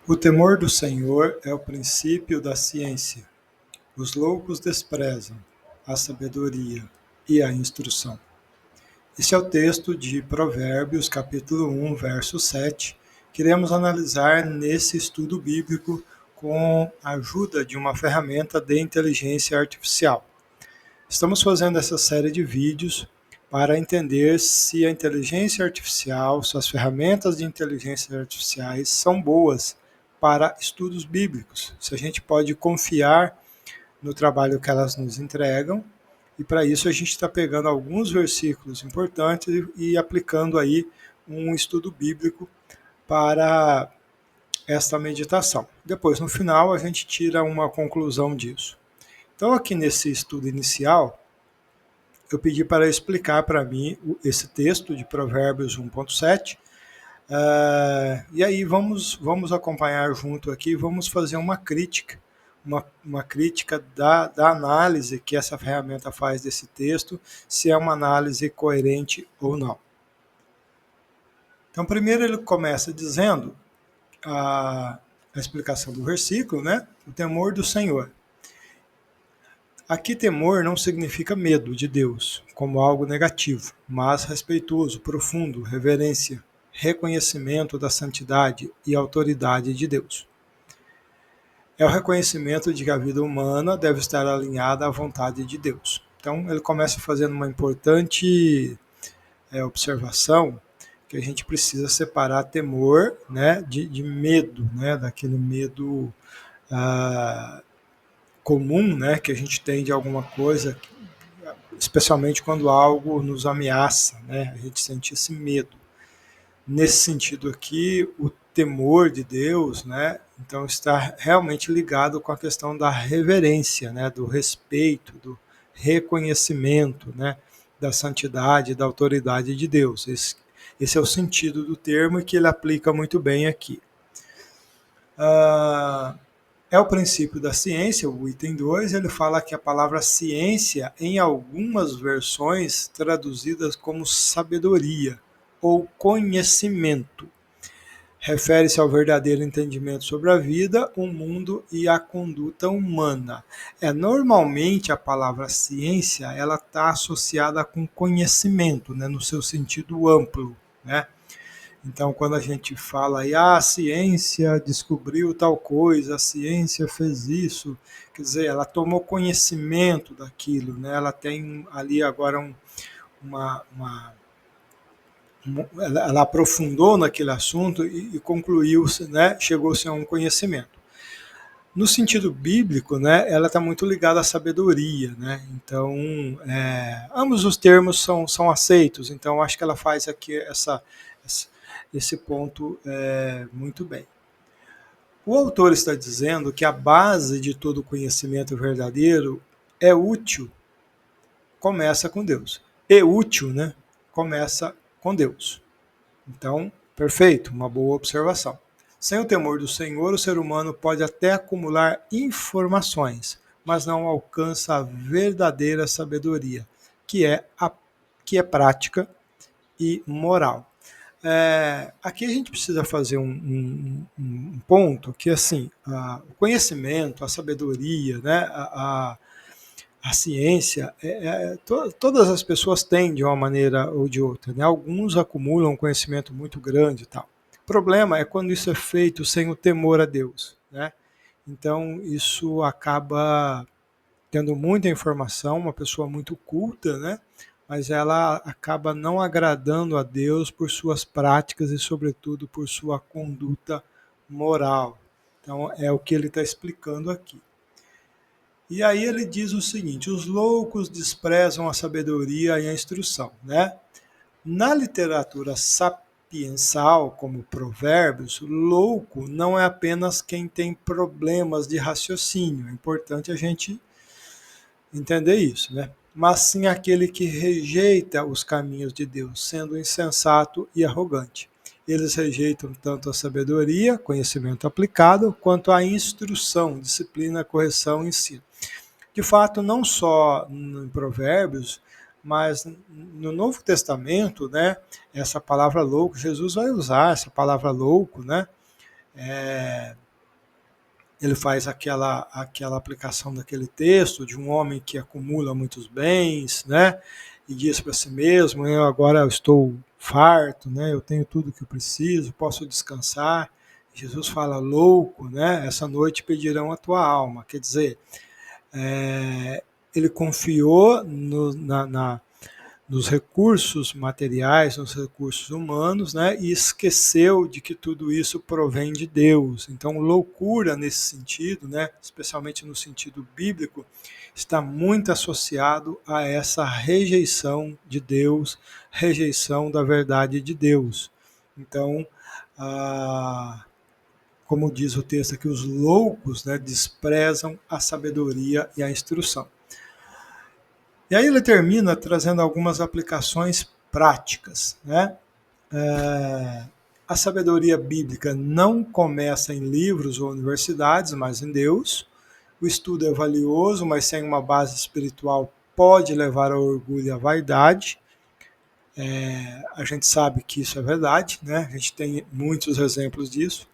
O temor do Senhor é o princípio da ciência. Os loucos desprezam a sabedoria e a instrução. Esse é o texto de Provérbios, capítulo 1, verso 7. Queremos analisar nesse estudo bíblico com a ajuda de uma ferramenta de inteligência artificial. Estamos fazendo essa série de vídeos para entender se a inteligência artificial, se as ferramentas de inteligência artificiais são boas para estudos bíblicos, se a gente pode confiar no trabalho que elas nos entregam, e para isso a gente está pegando alguns versículos importantes e aplicando aí um estudo bíblico para esta meditação. Depois, no final, a gente tira uma conclusão disso. Então, aqui nesse estudo inicial, eu pedi para explicar para mim esse texto de Provérbios 1.7, e aí vamos acompanhar junto aqui, vamos fazer uma crítica, uma crítica da análise que essa ferramenta faz desse texto, se é uma análise coerente ou não. Então, primeiro ele começa dizendo a explicação do versículo, né? O temor do Senhor. Aqui temor não significa medo de Deus, como algo negativo, mas respeitoso, profundo, reverência, reconhecimento da santidade e autoridade de Deus. É o reconhecimento de que a vida humana deve estar alinhada à vontade de Deus. Então ele começa fazendo uma importante observação, que a gente precisa separar temor, né, de medo, né, daquele medo comum, né, que a gente tem de alguma coisa, especialmente quando algo nos ameaça, né, a gente sente esse medo. Nesse sentido aqui, o temor de Deus, né, então está realmente ligado com a questão da reverência, né, do respeito, do reconhecimento, né, da santidade, da autoridade de Deus. Esse é o sentido do termo e que ele aplica muito bem aqui. É o princípio da ciência, o item 2, ele fala que a palavra ciência, em algumas versões, traduzidas como sabedoria ou conhecimento, refere-se ao verdadeiro entendimento sobre a vida, o mundo e a conduta humana. Normalmente a palavra ciência ela está associada com conhecimento, né, no seu sentido amplo, né? Então, quando a gente fala aí, a ciência descobriu tal coisa, a ciência fez isso, quer dizer, ela tomou conhecimento daquilo, né? Ela tem ali agora ela aprofundou naquele assunto e concluiu, né? Chegou-se a um conhecimento. No sentido bíblico, né? Ela está muito ligada à sabedoria, né? Então, ambos os termos são aceitos. Então, acho que ela faz aqui esse ponto muito bem. O autor está dizendo que a base de todo conhecimento verdadeiro é útil, começa com Deus. E útil, né? Começa com Deus. Então, perfeito, uma boa observação. Sem o temor do Senhor, o ser humano pode até acumular informações, mas não alcança a verdadeira sabedoria, que é prática e moral. Aqui a gente precisa fazer um ponto que, assim, o conhecimento, a sabedoria, né, a ciência, todas as pessoas têm de uma maneira ou de outra, né? Alguns acumulam um conhecimento muito grande e tal. O problema é quando isso é feito sem o temor a Deus, né? Então isso acaba tendo muita informação, uma pessoa muito culta, né? Mas ela acaba não agradando a Deus por suas práticas e, sobretudo, por sua conduta moral. Então, é o que ele está explicando aqui. E aí ele diz o seguinte: os loucos desprezam a sabedoria e a instrução, né? Na literatura sapiensal, como Provérbios, louco não é apenas quem tem problemas de raciocínio. É importante a gente entender isso, né? Mas sim aquele que rejeita os caminhos de Deus, sendo insensato e arrogante. Eles rejeitam tanto a sabedoria, conhecimento aplicado, quanto a instrução, disciplina, correção e ensino. De fato, não só em Provérbios, mas no Novo Testamento, né, essa palavra louco, Jesus vai usar essa palavra louco, né, Ele faz aquela aplicação daquele texto de um homem que acumula muitos bens, né? E diz para si mesmo: eu agora estou farto, né? Eu tenho tudo que eu preciso, posso descansar. Jesus fala: louco, né? Essa noite pedirão a tua alma. Quer dizer, ele confiou nos recursos materiais, nos recursos humanos, né, e esqueceu de que tudo isso provém de Deus. Então, loucura nesse sentido, né, especialmente no sentido bíblico, está muito associado a essa rejeição de Deus, rejeição da verdade de Deus. Então, como diz o texto aqui, os loucos, né, desprezam a sabedoria e a instrução. E aí ele termina trazendo algumas aplicações práticas, né? A sabedoria bíblica não começa em livros ou universidades, mas em Deus. O estudo é valioso, mas sem uma base espiritual pode levar ao orgulho e à vaidade. A gente sabe que isso é verdade, né? A gente tem muitos exemplos disso.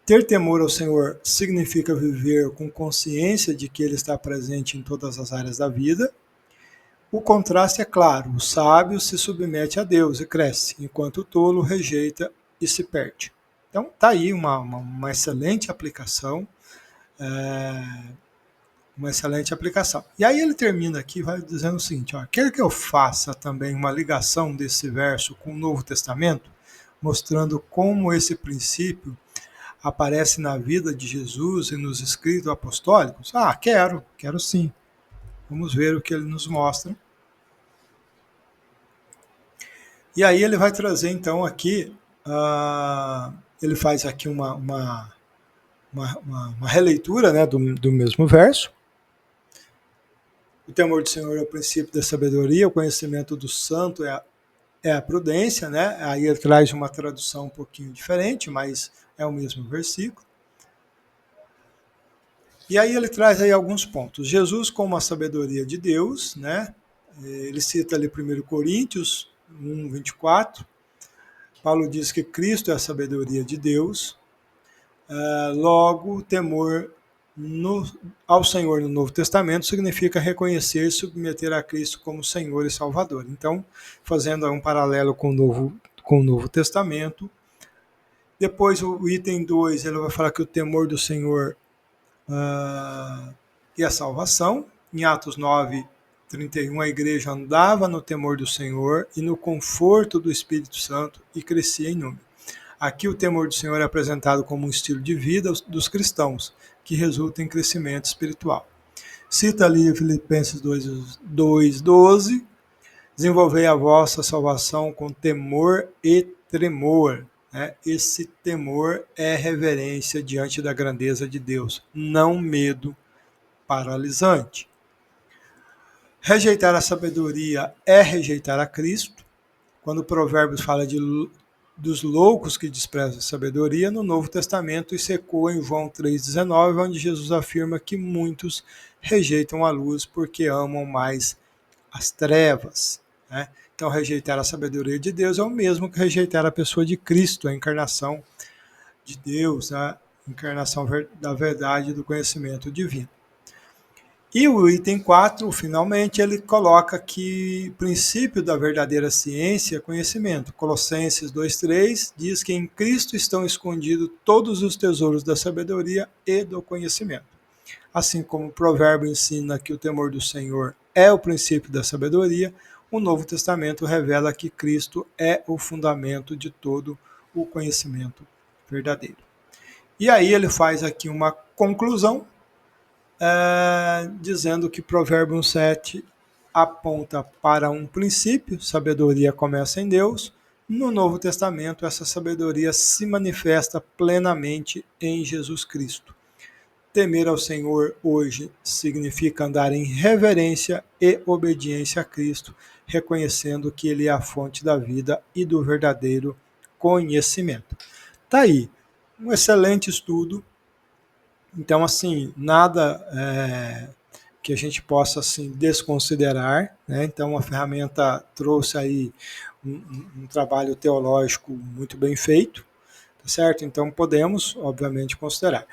Ter temor ao Senhor significa viver com consciência de que Ele está presente em todas as áreas da vida. O contraste é claro: o sábio se submete a Deus e cresce, enquanto o tolo rejeita e se perde. Então, está aí uma excelente aplicação. Uma excelente aplicação. E aí ele termina aqui, vai dizendo o seguinte: ó, quer que eu faça também uma ligação desse verso com o Novo Testamento, mostrando como esse princípio aparece na vida de Jesus e nos escritos apostólicos? Quero sim. Vamos ver o que ele nos mostra. E aí ele vai trazer então aqui, ele faz aqui uma releitura, né, do mesmo verso. O temor do Senhor é o princípio da sabedoria, o conhecimento do santo é a prudência, né? Aí ele traz uma tradução um pouquinho diferente, mas é o mesmo versículo. E aí ele traz aí alguns pontos. Jesus como a sabedoria de Deus, né? Ele cita ali 1 Coríntios 1, 24. Paulo diz que Cristo é a sabedoria de Deus. Logo, o temor ao Senhor no Novo Testamento significa reconhecer e submeter a Cristo como Senhor e Salvador. Então, fazendo um paralelo com o Novo Testamento. Depois, o item 2, ele vai falar que o temor do Senhor e a salvação. Em Atos 9, 31, a igreja andava no temor do Senhor e no conforto do Espírito Santo e crescia em número. Aqui o temor do Senhor é apresentado como um estilo de vida dos cristãos, que resulta em crescimento espiritual. Cita ali Filipenses 2:12, desenvolvei a vossa salvação com temor e tremor. Esse temor é reverência diante da grandeza de Deus, não medo paralisante. Rejeitar a sabedoria é rejeitar a Cristo. Quando o Provérbios fala dos loucos que desprezam a sabedoria, no Novo Testamento isso ecoa em João 3,19, onde Jesus afirma que muitos rejeitam a luz porque amam mais as trevas. Né? Então, rejeitar a sabedoria de Deus é o mesmo que rejeitar a pessoa de Cristo, a encarnação de Deus, a encarnação da verdade e do conhecimento divino. E o item 4, finalmente, ele coloca que o princípio da verdadeira ciência é conhecimento. Colossenses 2,3 diz que em Cristo estão escondidos todos os tesouros da sabedoria e do conhecimento. Assim como o provérbio ensina que o temor do Senhor é o princípio da sabedoria, o Novo Testamento revela que Cristo é o fundamento de todo o conhecimento verdadeiro. E aí ele faz aqui uma conclusão, dizendo que Provérbio 7 aponta para um princípio: sabedoria começa em Deus. No Novo Testamento, essa sabedoria se manifesta plenamente em Jesus Cristo. Temer ao Senhor hoje significa andar em reverência e obediência a Cristo, reconhecendo que Ele é a fonte da vida e do verdadeiro conhecimento. Tá aí, um excelente estudo. Então, assim, nada que a gente possa assim, desconsiderar, né? Então, a ferramenta trouxe aí um trabalho teológico muito bem feito, certo? Então podemos, obviamente, considerar.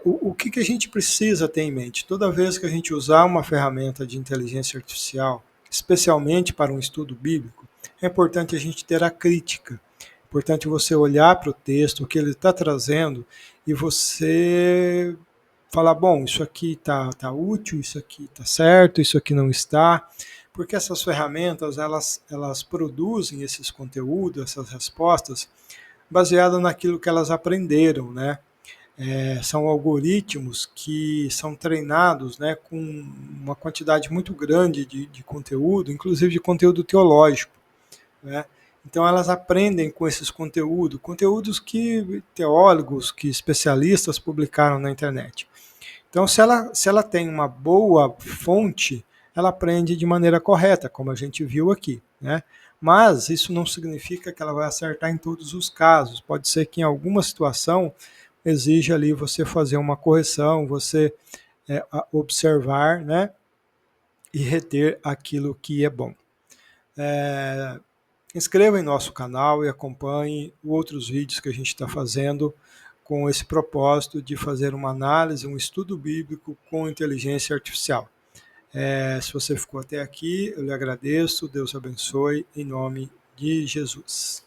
O que a gente precisa ter em mente? Toda vez que a gente usar uma ferramenta de inteligência artificial, especialmente para um estudo bíblico, é importante a gente ter a crítica. É importante você olhar para o texto, o que ele está trazendo, e você falar, bom, isso aqui tá útil, isso aqui está certo, isso aqui não está, porque essas ferramentas, elas produzem esses conteúdos, essas respostas, baseado naquilo que elas aprenderam, né? São algoritmos que são treinados, né, com uma quantidade muito grande de conteúdo, inclusive de conteúdo teológico, né? Então elas aprendem com esses conteúdos, conteúdos que teólogos, que especialistas publicaram na internet. Então, se ela tem uma boa fonte, ela aprende de maneira correta, como a gente viu aqui, né? Mas isso não significa que ela vai acertar em todos os casos. Pode ser que em alguma situação exija ali você fazer uma correção, você observar, né? E reter aquilo que é bom. Inscreva em nosso canal e acompanhe outros vídeos que a gente está fazendo com esse propósito de fazer uma análise, um estudo bíblico com inteligência artificial. Se você ficou até aqui, eu lhe agradeço, Deus abençoe, em nome de Jesus.